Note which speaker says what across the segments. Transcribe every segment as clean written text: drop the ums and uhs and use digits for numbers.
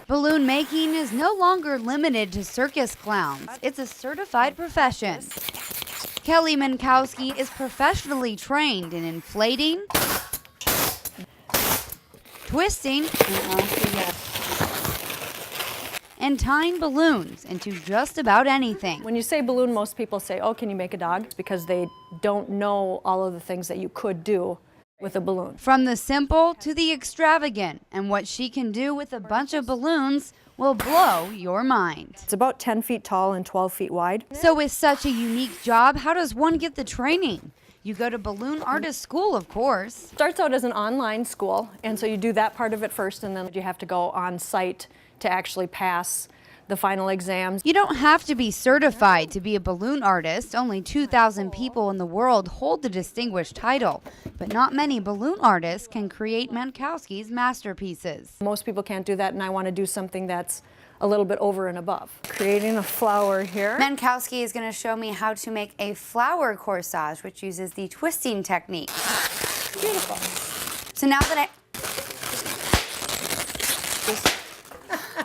Speaker 1: Balloon making is no longer limited to circus clowns. It's a certified profession. Kelly Minkowski is professionally trained in inflating, twisting, and tying balloons into just about anything.
Speaker 2: When you say balloon, most people say, oh, can you make a dog? It's because they don't know all of the things that you could do with a balloon.
Speaker 1: From the simple to the extravagant, and what she can do with a bunch of balloons will blow your mind.
Speaker 2: It's about 10 feet tall and 12 feet wide.
Speaker 1: So with such a unique job, how does one get the training? You go to balloon artist school, of course.
Speaker 2: Starts out as an online school, and so you do that part of it first, and then you have to go on site to actually pass the final exams.
Speaker 1: You don't have to be certified to be a balloon artist. Only 2,000 people in the world hold the distinguished title, but not many balloon artists can create Minkowski's masterpieces.
Speaker 2: Most people can't do that, and I want to do something that's a little bit over and above. Creating a flower here.
Speaker 1: Minkowski is going to show me how to make a flower corsage, which uses the twisting technique.
Speaker 2: Beautiful.
Speaker 1: So now that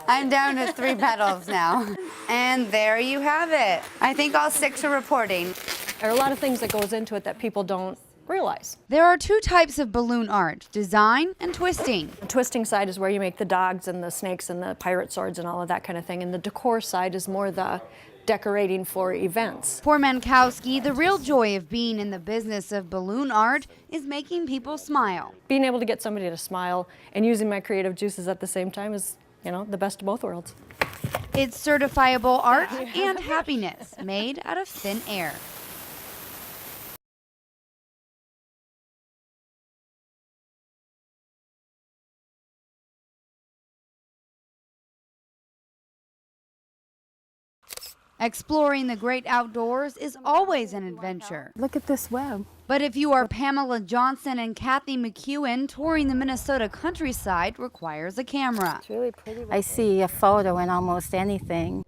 Speaker 1: I'm down to 3 petals now. And there you have it. I think all 6 are reporting.
Speaker 2: There are a lot of things that goes into it that people don't realize.
Speaker 1: There are 2 types of balloon art, design and twisting.
Speaker 2: The twisting side is where you make the dogs and the snakes and the pirate swords and all of that kind of thing. And the decor side is more the decorating for events.
Speaker 1: For Minkowski, the real joy of being in the business of balloon art is making people smile.
Speaker 2: Being able to get somebody to smile and using my creative juices at the same time is, you know, the best of both worlds.
Speaker 1: It's certifiable art and happiness made out of thin air. Exploring the great outdoors is always an adventure.
Speaker 3: Look at this web.
Speaker 1: But if you are Pamela Johnson and Kathy McEwen, touring the Minnesota countryside requires a camera.
Speaker 3: It's really pretty. I see a photo in almost anything.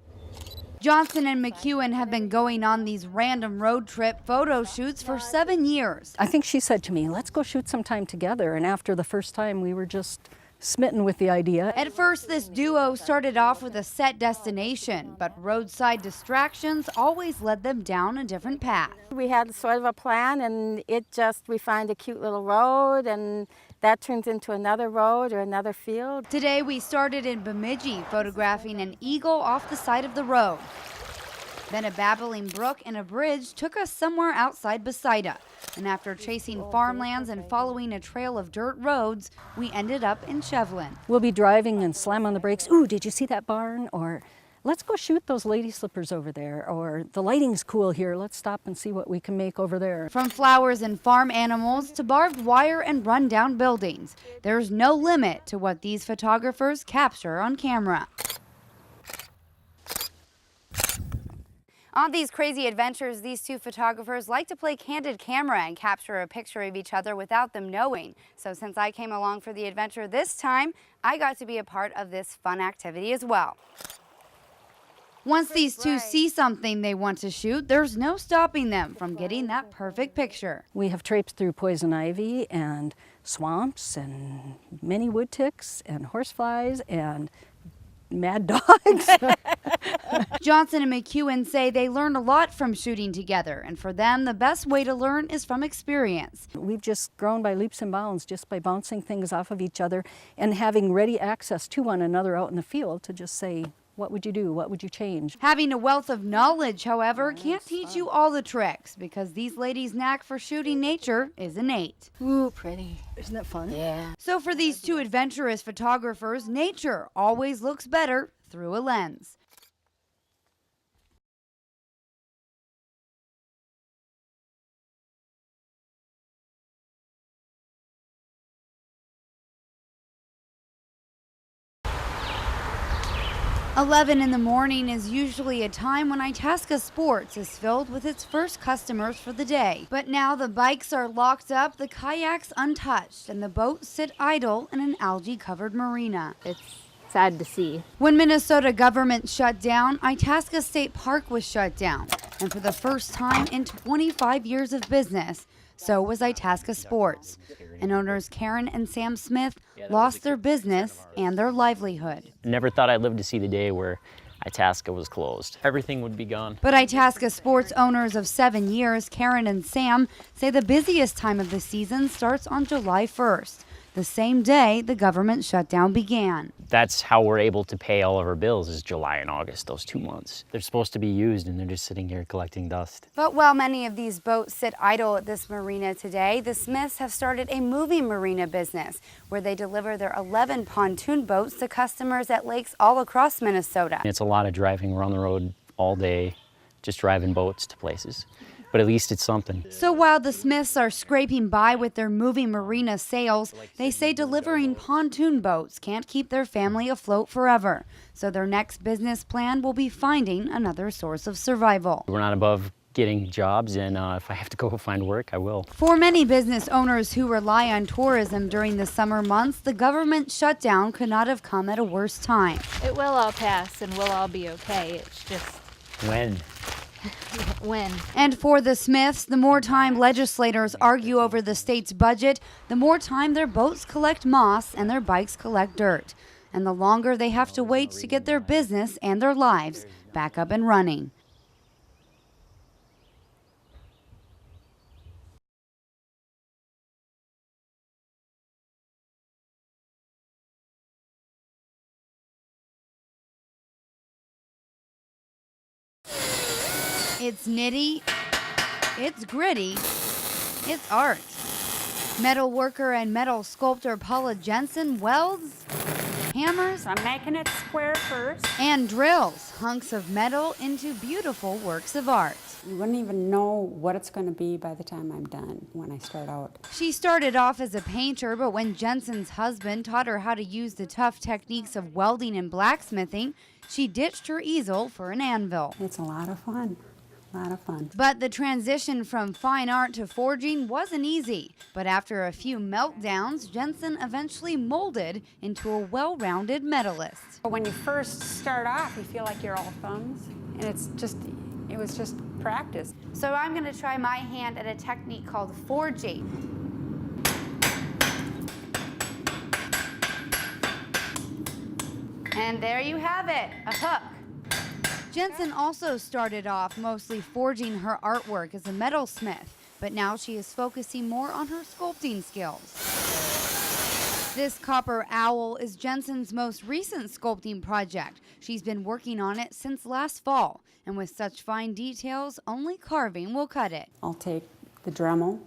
Speaker 1: Johnson and McEwen have been going on these random road trip photo shoots for 7 years.
Speaker 4: I think she said to me, let's go shoot some time together. And after the first time, we were just smitten with the idea.
Speaker 1: At first, this duo started off with a set destination, but roadside distractions always led them down a different path.
Speaker 3: We had sort of a plan, and we find a cute little road, and that turns into another road or another field.
Speaker 1: Today, we started in Bemidji, photographing an eagle off the side of the road. Then a babbling brook and a bridge took us somewhere outside Besida. And after chasing farmlands and following a trail of dirt roads, we ended up in Shevlin.
Speaker 4: We'll be driving and slam on the brakes. Ooh, did you see that barn? Or let's go shoot those lady slippers over there. Or the lighting's cool here. Let's stop and see what we can make over there.
Speaker 1: From flowers and farm animals to barbed wire and rundown buildings, there's no limit to what these photographers capture on camera. On these crazy adventures, these 2 photographers like to play candid camera and capture a picture of each other without them knowing. So since I came along for the adventure this time, I got to be a part of this fun activity as well. Once these 2 see something they want to shoot, there's no stopping them from getting that perfect picture.
Speaker 4: We have traipsed through poison ivy and swamps and many wood ticks and horseflies and mad dogs.
Speaker 1: Johnson and McEwen say they learned a lot from shooting together, and for them, the best way to learn is from experience.
Speaker 4: We've just grown by leaps and bounds just by bouncing things off of each other and having ready access to one another out in the field to just say, what would you do? What would you change?
Speaker 1: Having a wealth of knowledge, however, can't teach you all the tricks, because these ladies' knack for shooting nature is innate.
Speaker 3: Ooh, pretty.
Speaker 4: Isn't that fun?
Speaker 3: Yeah.
Speaker 1: So for these 2 adventurous photographers, nature always looks better through a lens. "11 in the morning is usually a time when Itasca Sports is filled with its first customers for the day. But now the bikes are locked up, the kayaks untouched, and the boats sit idle in an algae-covered marina.
Speaker 5: It's sad to see.
Speaker 1: When Minnesota government shut down, Itasca State Park was shut down. And for the first time in 25 years of business, So was Itasca Sports. And owners Karen and Sam Smith lost their business and their livelihood.
Speaker 6: Never thought I'd live to see the day where Itasca was closed. Everything would be gone.
Speaker 1: But Itasca Sports owners of 7 years, Karen and Sam, say the busiest time of the season starts on July 1st, the same day the government shutdown began.
Speaker 6: That's how we're able to pay all of our bills, is July and August, those 2 months. They're supposed to be used and they're just sitting here collecting dust.
Speaker 1: But while many of these boats sit idle at this marina today, the Smiths have started a moving marina business where they deliver their 11 pontoon boats to customers at lakes all across Minnesota.
Speaker 6: It's a lot of driving. We're on the road all day, just driving boats to places. But at least it's something.
Speaker 1: So while the Smiths are scraping by with their moving marina sales, they say delivering pontoon boats can't keep their family afloat forever. So their next business plan will be finding another source of survival.
Speaker 6: We're not above getting jobs, and if I have to go find work, I will.
Speaker 1: For many business owners who rely on tourism during the summer months, the government shutdown could not have come at a worse time.
Speaker 5: It will all pass and we'll all be okay. It's just
Speaker 6: When?
Speaker 5: when.
Speaker 1: And for the Smiths, the more time legislators argue over the state's budget, the more time their boats collect moss and their bikes collect dirt. And the longer they have to wait to get their business and their lives back up and running. It's nitty, it's gritty, it's art. Metal worker and metal sculptor Paula Jensen welds, hammers,
Speaker 7: I'm making it square first.
Speaker 1: and drills hunks of metal into beautiful works of art.
Speaker 7: You wouldn't even know what it's going to be by the time I'm done when I start out.
Speaker 1: She started off as a painter, but when Jensen's husband taught her how to use the tough techniques of welding and blacksmithing, she ditched her easel for an anvil.
Speaker 7: It's a lot of fun. A lot of fun.
Speaker 1: But the transition from fine art to forging wasn't easy. But after a few meltdowns, Jensen eventually molded into a well-rounded medalist.
Speaker 7: When you first start off, you feel like you're all thumbs, and it was just practice.
Speaker 1: So I'm going to try my hand at a technique called forging. And there you have it, a hook. Jensen also started off mostly forging her artwork as a metalsmith, but now she is focusing more on her sculpting skills. This copper owl is Jensen's most recent sculpting project. She's been working on it since last fall, and with such fine details, only carving will cut it.
Speaker 7: I'll take the Dremel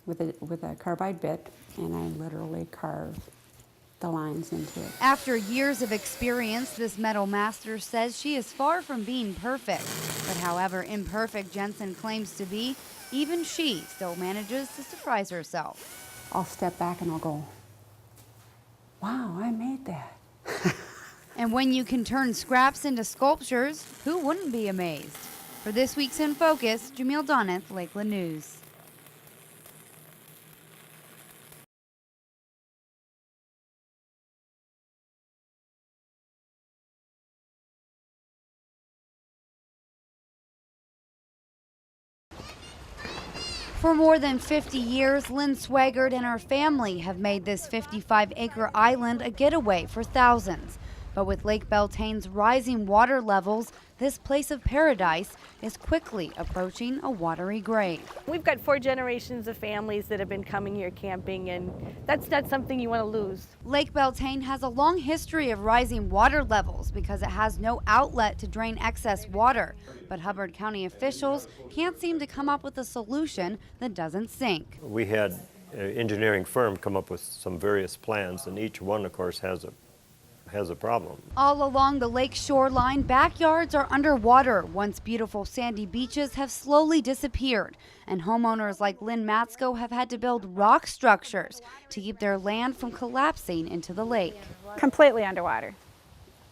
Speaker 7: with a carbide bit, and I literally carve the lines into it.
Speaker 1: After years of experience, this metal master says she is far from being perfect. But however imperfect Jensen claims to be, even she still manages to surprise herself.
Speaker 7: I'll step back and I'll go, wow, I made that.
Speaker 1: And when you can turn scraps into sculptures, who wouldn't be amazed? For this week's In Focus, Jamil Stories, Lakeland News. For more than 50 years, Lynn Swagert and her family have made this 55-acre island a getaway for thousands. But with Lake Beltane's rising water levels, this place of paradise is quickly approaching a watery grave.
Speaker 8: We've got 4 generations of families that have been coming here camping, and that's not something you want to lose.
Speaker 1: Lake Beltane has a long history of rising water levels because it has no outlet to drain excess water. But Hubbard County officials can't seem to come up with a solution that doesn't sink.
Speaker 9: We had an engineering firm come up with some various plans, and each one, of course, has a problem.
Speaker 1: All along the lake shoreline, backyards are underwater. Once beautiful sandy beaches have slowly disappeared, and homeowners like Lynn Matsko have had to build rock structures to keep their land from collapsing into the lake.
Speaker 10: Completely underwater,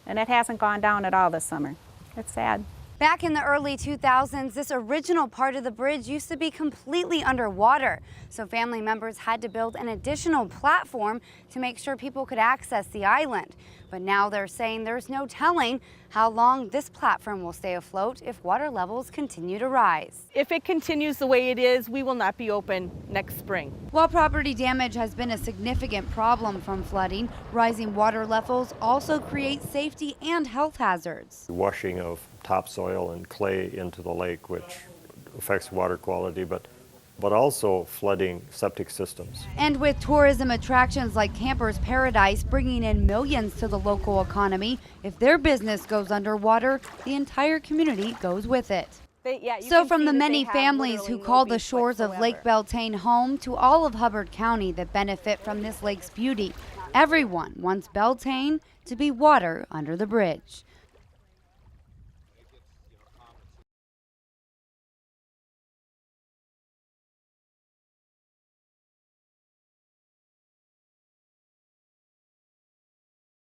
Speaker 10: and it hasn't gone down at all this summer. It's sad.
Speaker 1: Back in the early 2000s, this original part of the bridge used to be completely underwater. So family members had to build an additional platform to make sure people could access the island. But now they're saying there's no telling how long this platform will stay afloat if water levels continue to rise.
Speaker 8: If it continues the way it is, we will not be open next spring.
Speaker 1: While property damage has been a significant problem from flooding, rising water levels also create safety and health hazards.
Speaker 9: Washing of topsoil and clay into the lake, which affects water quality, but also flooding septic systems.
Speaker 1: And with tourism attractions like Camper's Paradise bringing in millions to the local economy, if their business goes underwater, the entire community goes with it. So from the many families who call the shores of Lake Beltane home to all of Hubbard County that benefit from this lake's beauty, everyone wants Beltane to be water under the bridge.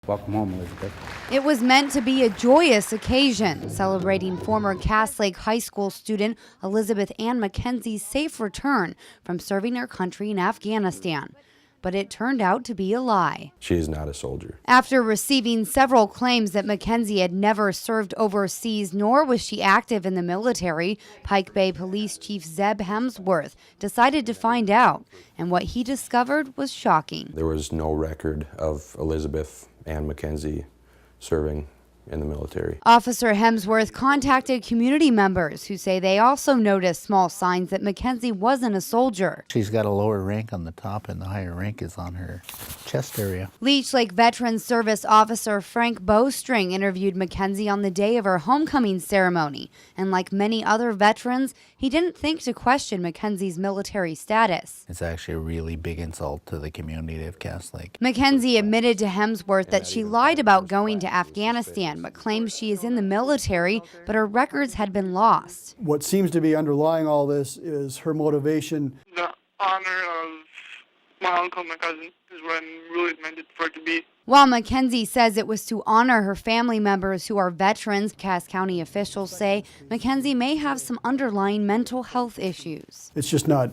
Speaker 10: Welcome home, Elizabeth.
Speaker 1: It was meant to be a joyous occasion, celebrating former Cass Lake High School student Elizabeth Ann McKenzie's safe return from serving her country in Afghanistan. But it turned out to be a lie.
Speaker 11: She is not a soldier.
Speaker 1: After receiving several claims that McKenzie had never served overseas, nor was she active in the military, Pike Bay Police Chief Zeb Hemsworth decided to find out, and what he discovered was shocking.
Speaker 11: There was no record of Elizabeth Ann McKenzie serving in the military.
Speaker 1: Officer Hemsworth contacted community members who say they also noticed small signs that McKenzie wasn't a soldier.
Speaker 10: She's got a lower rank on the top, and the higher rank is on her chest area.
Speaker 1: Leech Lake Veterans Service Officer Frank Bowstring interviewed McKenzie on the day of her homecoming ceremony, and like many other veterans, he didn't think to question McKenzie's military status.
Speaker 10: It's actually a really big insult to the community of Cass Lake.
Speaker 1: McKenzie admitted to Hemsworth that she lied about going to Afghanistan, but claims she is in the military, but her records had been lost.
Speaker 12: What seems to be underlying all this is her motivation.
Speaker 13: The honor of my uncle, my cousin, is what I'm really meant for it to be.
Speaker 1: While McKenzie says it was to honor her family members who are veterans, Cass County officials say McKenzie may have some underlying mental health issues.
Speaker 12: It's just not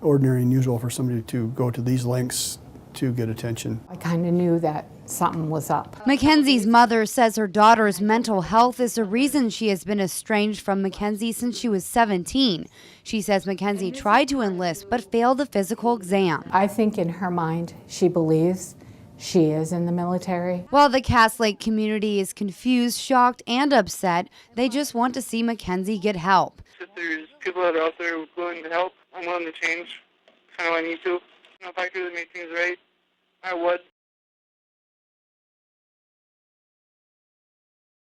Speaker 12: ordinary and usual for somebody to go to these lengths to get attention.
Speaker 7: I kind of knew that something was up.
Speaker 1: McKenzie's mother says her daughter's mental health is the reason she has been estranged from McKenzie since she was 17. She says McKenzie tried to enlist but failed the physical exam.
Speaker 7: I think in her mind she believes she is in the military.
Speaker 1: While the Cass Lake community is confused, shocked, and upset, they just want to see McKenzie get help.
Speaker 13: If there's people that are out there willing to help, I'm willing to change. Kind of I need to. If I could make things right, I would.